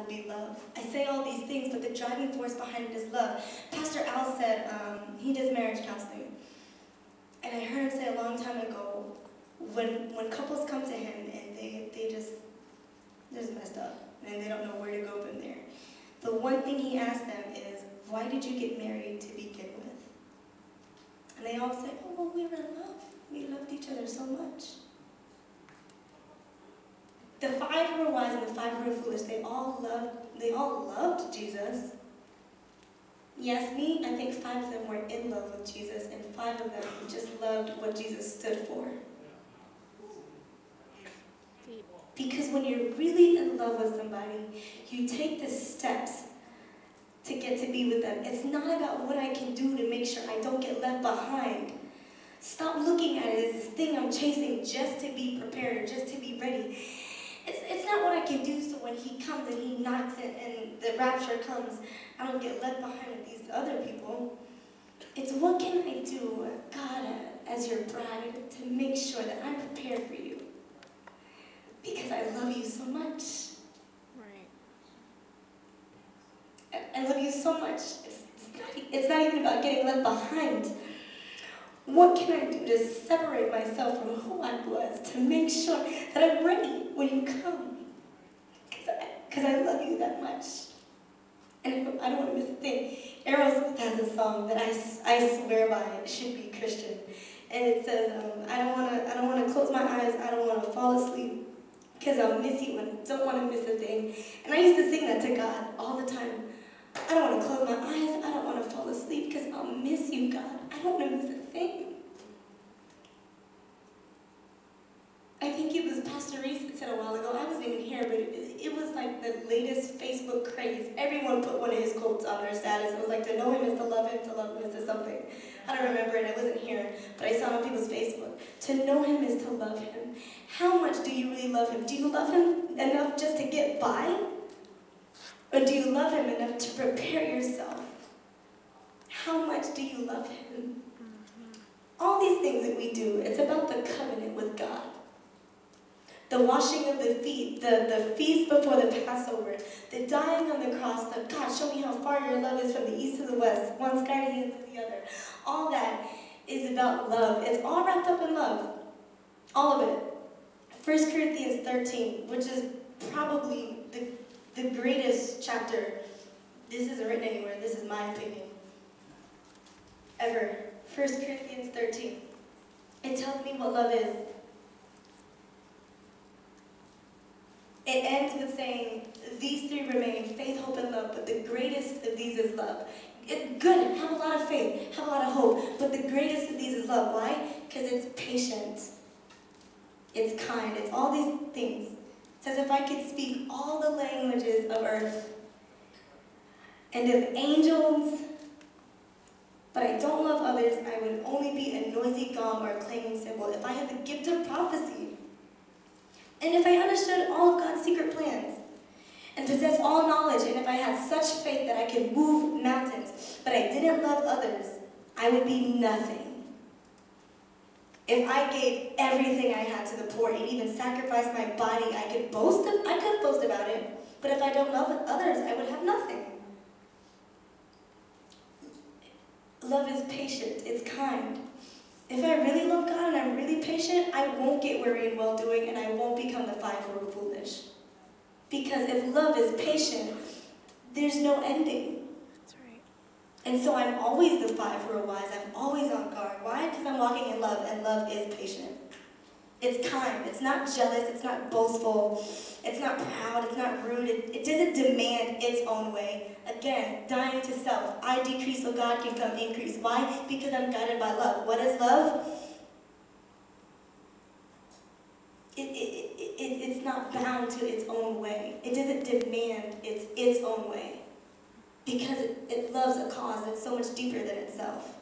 will be love. I say all these things, but the driving force behind it is love. Pastor Al said, he does marriage counseling. And I heard him say a long time ago, when couples come to him and they just messed up and they don't know where to go from there, the one thing he asked them is, why did you get married to begin with? And they all said, oh, well, we were in love. We loved each other so much. The 5 who were wise and the 5 who were foolish, they all loved Jesus. Yes, me, I think 5 of them were in love with Jesus, and 5 of them just loved what Jesus stood for. Because when you're really in love with somebody, you take the steps to get to be with them. It's not about what I can do to make sure I don't get left behind. Stop looking at it as this thing I'm chasing just to be prepared, just to be ready. It's not what I can do so when he comes and he knocks it and the rapture comes, I don't get left behind with these other people. It's what can I do, God, as your bride, to make sure that I'm prepared for you. Because I love you so much. Right. I love you so much. It's not even about getting left behind. What can I do to separate myself from who I was to make sure that I'm ready when you come? Because I love you that much. And I don't want to miss a thing. Aerosmith has a song that I swear by. It should be Christian. And it says, I don't want to close my eyes. I don't want to fall asleep. Because I'll miss you and don't want to miss a thing. And I used to sing that to God all the time. I don't want to close my eyes. I don't want to fall asleep because I'll miss you, God. I don't want to miss a thing. I think it was Pastor Reese that said a while ago, I wasn't even here, but it was like the latest Facebook craze. Everyone put one of his quotes on their status. It was like, to know him is to love him is to something. I don't remember it, I wasn't here, but I saw it on people's Facebook. To know him is to love him. How much do you really love him? Do you love him enough just to get by? Or do you love him enough to prepare yourself? How much do you love him? All these things that we do, it's about the covenant with God. The washing of the feet, the feast before the Passover, the dying on the cross, the God, show me how far your love is from the east to the west, one sky to the other. All that is about love. It's all wrapped up in love. All of it. 1 Corinthians 13, which is probably the greatest chapter. This isn't written anywhere. This is my opinion. Ever. 1 Corinthians 13. It tells me what love is. It ends with saying, these 3 remain, faith, hope, and love, but the greatest of these is love. It's good, have a lot of faith, have a lot of hope, but the greatest of these is love. Why? Because it's patient, it's kind, it's all these things. It says, if I could speak all the languages of earth and of angels, but I don't love others, I would only be a noisy gong or a clanging cymbal. If I had the gift of prophecy, and if I understood all of God's secret plans, and possessed all knowledge, and if I had such faith that I could move mountains, but I didn't love others, I would be nothing. If I gave everything I had to the poor and even sacrificed my body, I could boast about it, but if I don't love others, I would have nothing. Love is patient, it's kind. If I really love God and I'm really patient, I won't get weary in well-doing and I won't become the 5 who are foolish. Because if love is patient, there's no ending. That's right. And so I'm always the 5 who are wise. I'm always on guard. Why? Because I'm walking in love, and love is patient. It's kind. It's not jealous. It's not boastful. It's not proud. It's not rude. It doesn't demand its own way. Again, dying to self. I decrease so God can come increase. Why? Because I'm guided by love. What is love? It's not bound to its own way. It doesn't demand its own way. Because it loves a cause that's so much deeper than itself.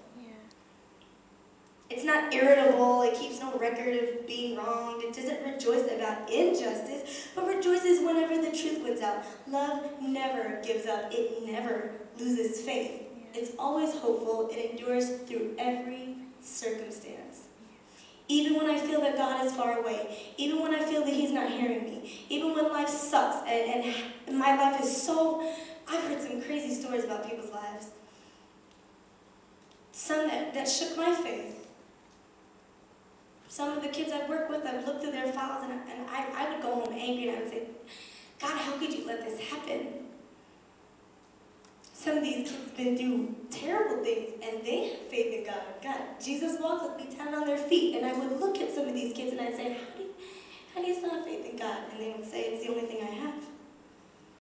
It's not irritable, it keeps no record of being wronged, it doesn't rejoice about injustice, but rejoices whenever the truth wins out. Love never gives up, it never loses faith. It's always hopeful, it endures through every circumstance. Even when I feel that God is far away, even when I feel that He's not hearing me, even when life sucks and my life is so, I've heard some crazy stories about people's lives. Some that shook my faith. Some of the kids I've worked with, I've looked through their files and I would go home angry and I would say, God, how could you let this happen? Some of these kids have been through terrible things, and they have faith in God. God, Jesus walks with me 10 on their feet, and I would look at some of these kids and I'd say, how do you still have faith in God? And they would say, it's the only thing I have.